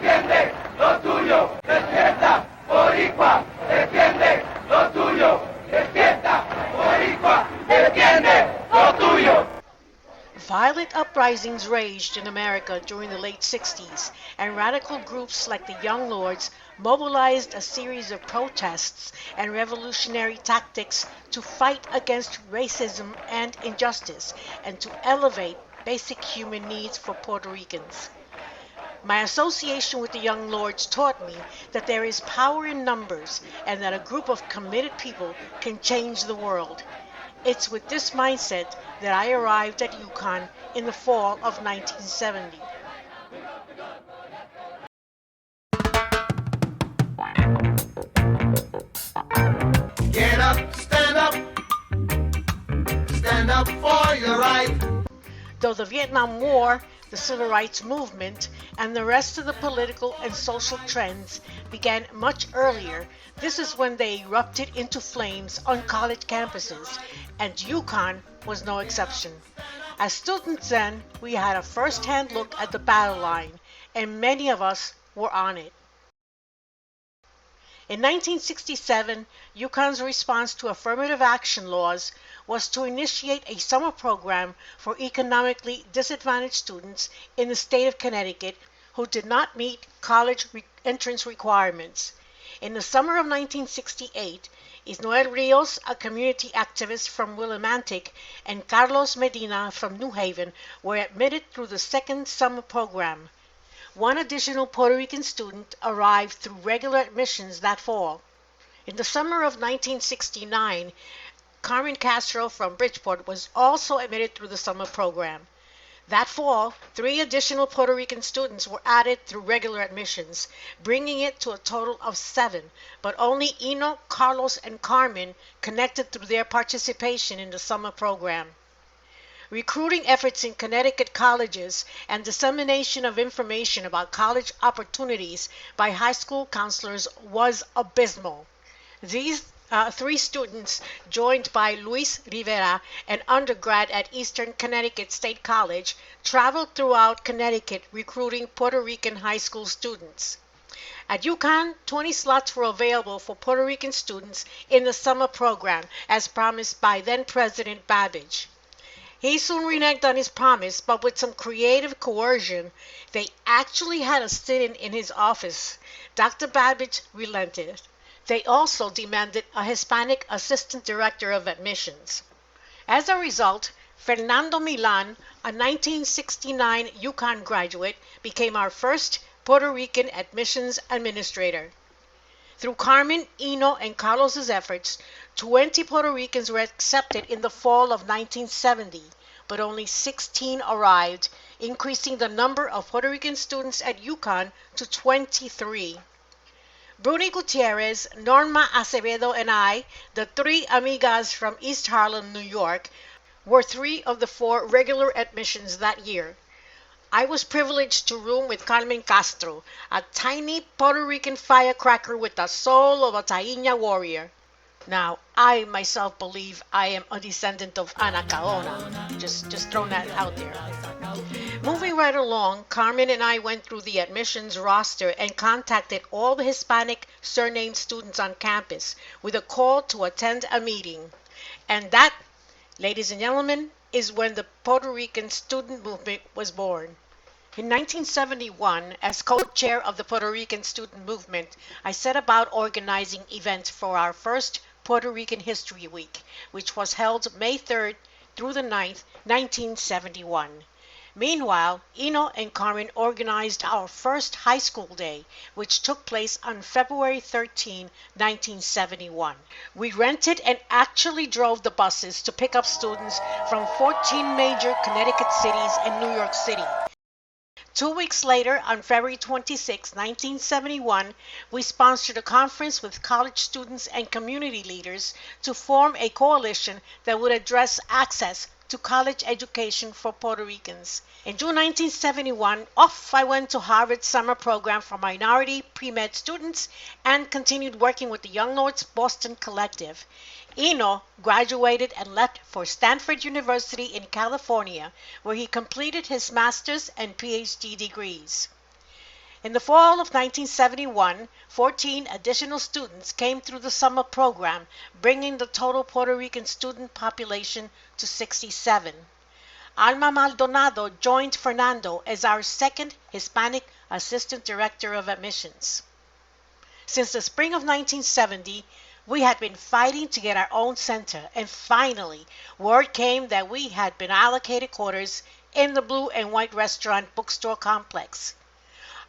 defiende lo tuyo, despierta, boricua, defiende lo tuyo, despierta, boricua, defiende lo tuyo. Violent uprisings raged in America during the late 60s, and radical groups like the Young Lords mobilized a series of protests and revolutionary tactics to fight against racism and injustice and to elevate basic human needs for Puerto Ricans. My association with the Young Lords taught me that there is power in numbers and that a group of committed people can change the world. It's with this mindset that I arrived at UConn in the fall of 1970. Get up, stand up for your right. Though the Vietnam War, the Civil Rights Movement, and the rest of the political and social trends began much earlier, this is when they erupted into flames on college campuses, and UConn was no exception. As students then, we had a first-hand look at the battle line, and many of us were on it. In 1967, UConn's response to affirmative action laws was to initiate a summer program for economically disadvantaged students in the state of Connecticut who did not meet college entrance requirements. In the summer of 1968, Isnoel Rios, a community activist from Willimantic, and Carlos Medina from New Haven were admitted through the second summer program. One additional Puerto Rican student arrived through regular admissions that fall. In the summer of 1969, Carmen Castro from Bridgeport was also admitted through the summer program. That fall, 3 additional Puerto Rican students were added through regular admissions, bringing it to a total of 7, but only Eno, Carlos, and Carmen connected through their participation in the summer program. Recruiting efforts in Connecticut colleges and dissemination of information about college opportunities by high school counselors was abysmal. These 3 students, joined by Luis Rivera, an undergrad at Eastern Connecticut State College, traveled throughout Connecticut recruiting Puerto Rican high school students. At UConn, 20 slots were available for Puerto Rican students in the summer program, as promised by then-President Babbage. He soon reneged on his promise, but with some creative coercion, they actually had a sit-in in his office. Dr. Babbage relented. They also demanded a Hispanic assistant director of admissions. As a result, Fernando Milan, a 1969 UConn graduate, became our first Puerto Rican admissions administrator. Through Carmen, Eno, and Carlos's efforts, 20 Puerto Ricans were accepted in the fall of 1970, but only 16 arrived, increasing the number of Puerto Rican students at UConn to 23. Bruni Gutierrez, Norma Acevedo, and I, the 3 amigas from East Harlem, New York, were 3 of the 4 regular admissions that year. I was privileged to room with Carmen Castro, a tiny Puerto Rican firecracker with the soul of a Taína warrior. Now, I myself believe I am a descendant of Anacaona. Just throwing that out there. Moving right along, Carmen and I went through the admissions roster and contacted all the Hispanic surnamed students on campus with a call to attend a meeting. And that, ladies and gentlemen, is when the Puerto Rican student movement was born. In 1971, as co-chair of the Puerto Rican student movement, I set about organizing events for our first Puerto Rican History Week, which was held May 3rd through the 9th, 1971. Meanwhile, Eno and Carmen organized our first high school day, which took place on February 13, 1971. We rented and actually drove the buses to pick up students from 14 major Connecticut cities and New York City. 2 weeks later, on February 26, 1971, we sponsored a conference with college students and community leaders to form a coalition that would address access to college education for Puerto Ricans. In June 1971, off I went to Harvard's summer program for minority pre-med students and continued working with the Young Lords Boston Collective. Eno graduated and left for Stanford University in California, where he completed his master's and PhD degrees. In the fall of 1971, 14 additional students came through the summer program, bringing the total Puerto Rican student population to 67. Alma Maldonado joined Fernando as our second Hispanic Assistant Director of Admissions. Since the spring of 1970, we had been fighting to get our own center, and finally, word came that we had been allocated quarters in the Blue and White Restaurant Bookstore Complex.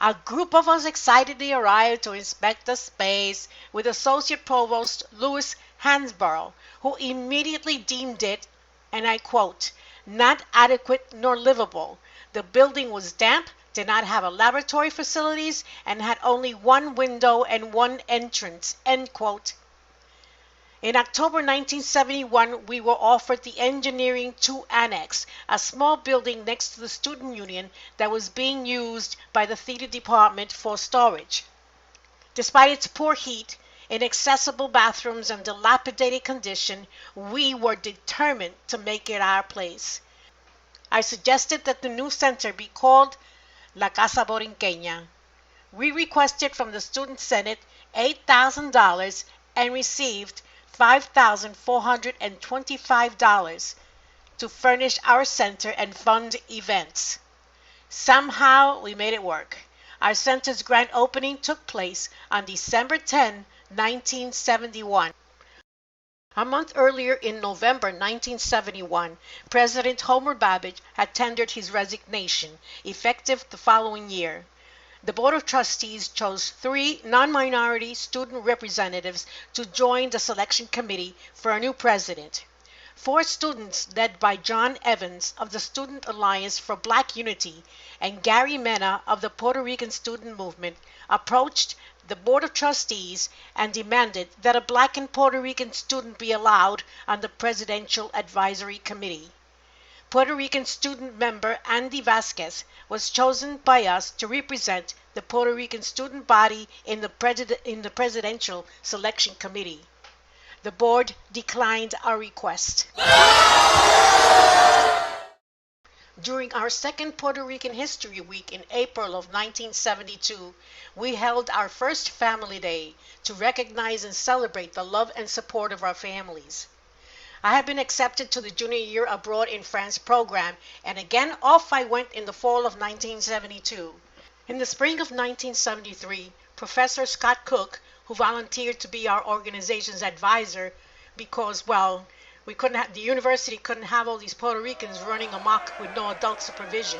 A group of us excitedly arrived to inspect the space with Associate Provost Louis Hansborough, who immediately deemed it, and I quote, not adequate nor livable. The building was damp, did not have a laboratory facilities, and had only one window and one entrance, end quote. In October 1971, we were offered the Engineering 2 Annex, a small building next to the Student Union that was being used by the theater department for storage. Despite its poor heat, inaccessible bathrooms, and dilapidated condition, we were determined to make it our place. I suggested that the new center be called La Casa Borinqueña. We requested from the Student Senate $8,000 and received $5,425 to furnish our center and fund events. Somehow we made it work. Our center's grand opening took place on December 10, 1971. A month earlier, in November 1971, President Homer Babbage had tendered his resignation, effective the following year. The Board of Trustees chose 3 non-minority student representatives to join the selection committee for a new president. 4 students, led by John Evans of the Student Alliance for Black Unity and Gary Mena of the Puerto Rican Student Movement, approached the Board of Trustees and demanded that a Black and Puerto Rican student be allowed on the Presidential Advisory Committee. Puerto Rican student member Andy Vasquez was chosen by us to represent the Puerto Rican student body in the Presidential Selection Committee. The board declined our request. During our second Puerto Rican History Week in April of 1972, we held our first Family Day to recognize and celebrate the love and support of our families. I had been accepted to the Junior Year Abroad in France program, and again off I went in the fall of 1972. In the spring of 1973, Professor Scott Cook, who volunteered to be our organization's advisor because, well, the university couldn't have all these Puerto Ricans running amok with no adult supervision,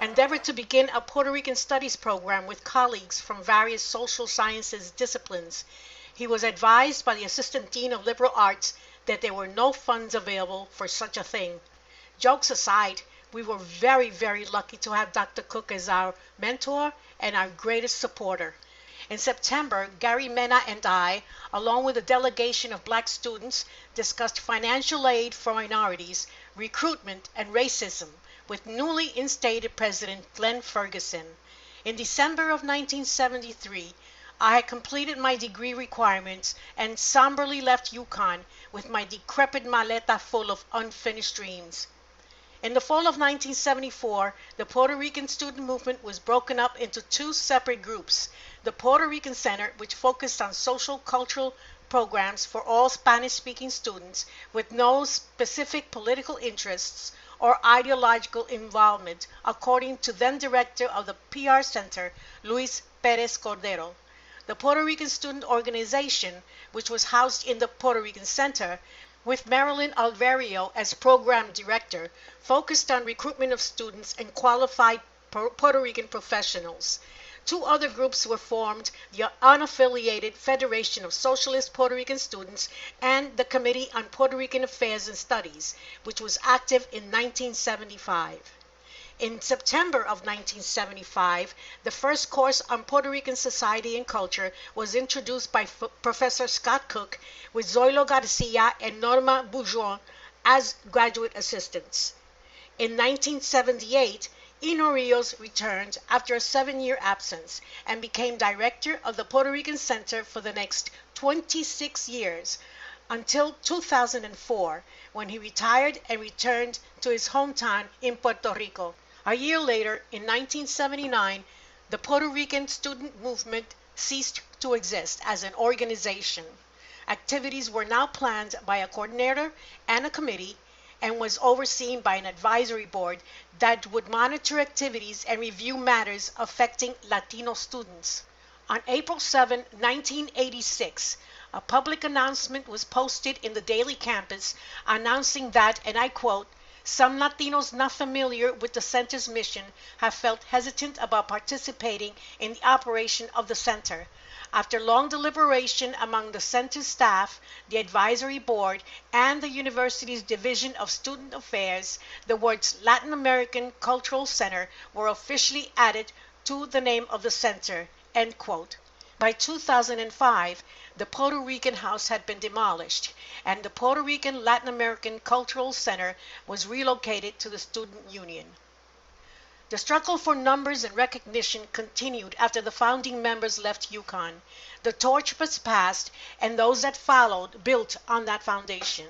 endeavored to begin a Puerto Rican studies program with colleagues from various social sciences disciplines. He was advised by the Assistant Dean of Liberal Arts that there were no funds available for such a thing. Jokes aside, we were very, very lucky to have Dr. Cook as our mentor and our greatest supporter. In September, Gary Mena and I, along with a delegation of Black students, discussed financial aid for minorities, recruitment, and racism with newly instated President Glenn Ferguson. In December of 1973, I had completed my degree requirements and somberly left UConn with my decrepit maleta full of unfinished dreams. In the fall of 1974, the Puerto Rican student movement was broken up into 2 separate groups. The Puerto Rican Center, which focused on social cultural programs for all Spanish-speaking students with no specific political interests or ideological involvement, according to then director of the PR Center, Luis Perez Cordero. The Puerto Rican Student Organization, which was housed in the Puerto Rican Center, with Marilyn Alverio as program director, focused on recruitment of students and qualified Puerto Rican professionals. 2 other groups were formed, the unaffiliated Federation of Socialist Puerto Rican Students and the Committee on Puerto Rican Affairs and Studies, which was active in 1975. In September of 1975, the first course on Puerto Rican society and culture was introduced by Professor Scott Cook with Zoilo Garcia and Norma Bourgeon as graduate assistants. In 1978, Eno Rios returned after a 7-year absence and became director of the Puerto Rican Center for the next 26 years, until 2004, when he retired and returned to his hometown in Puerto Rico. A year later, in 1979, The Puerto Rican student movement ceased to exist as an organization. Activities were now planned by a coordinator and a committee and was overseen by an advisory board that would monitor activities and review matters affecting Latino students. On April 7, 1986, a public announcement was posted in the Daily Campus announcing that, and I quote, "Some Latinos not familiar with the center's mission have felt hesitant about participating in the operation of the center. After long deliberation among the center staff, the advisory board, and the university's Division of Student Affairs, the words Latin American Cultural Center were officially added to the name of the center." End quote. By 2005, the Puerto Rican House had been demolished, and the Puerto Rican Latin American Cultural Center was relocated to the Student Union. The struggle for numbers and recognition continued after the founding members left UConn. The torch was passed, and those that followed built on that foundation.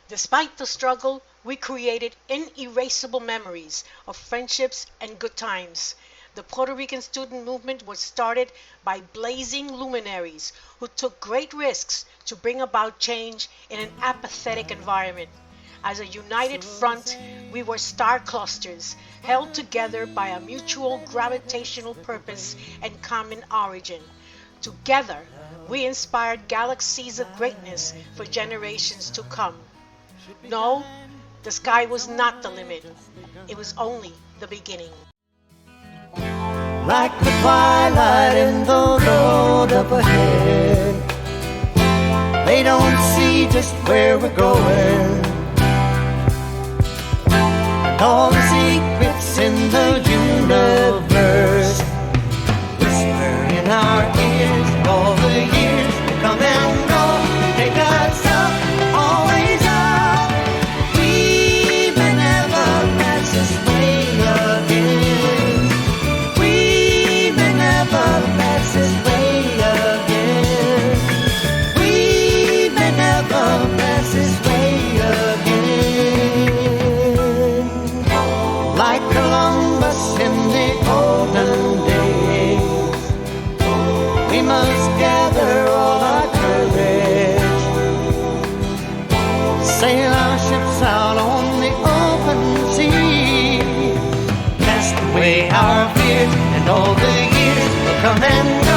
Despite the struggle, we created inerasable memories of friendships and good times. The Puerto Rican student movement was started by blazing luminaries who took great risks to bring about change in an apathetic environment. As a united front, we were star clusters, held together by a mutual gravitational purpose and common origin. Together, we inspired galaxies of greatness for generations to come. No, the sky was not the limit. It was only the beginning. Like the twilight in the road up ahead, they don't see just where we're going, and all the secrets in the universe whisper in our ears. All the years come and go, take us up, always up. We may never pass this way again. We may never pass this way again. We may never pass this way again. Like Columbus in the olden days, we must gather all our courage, sail our ships out on the open sea, cast away our fears, and all the years will come and go.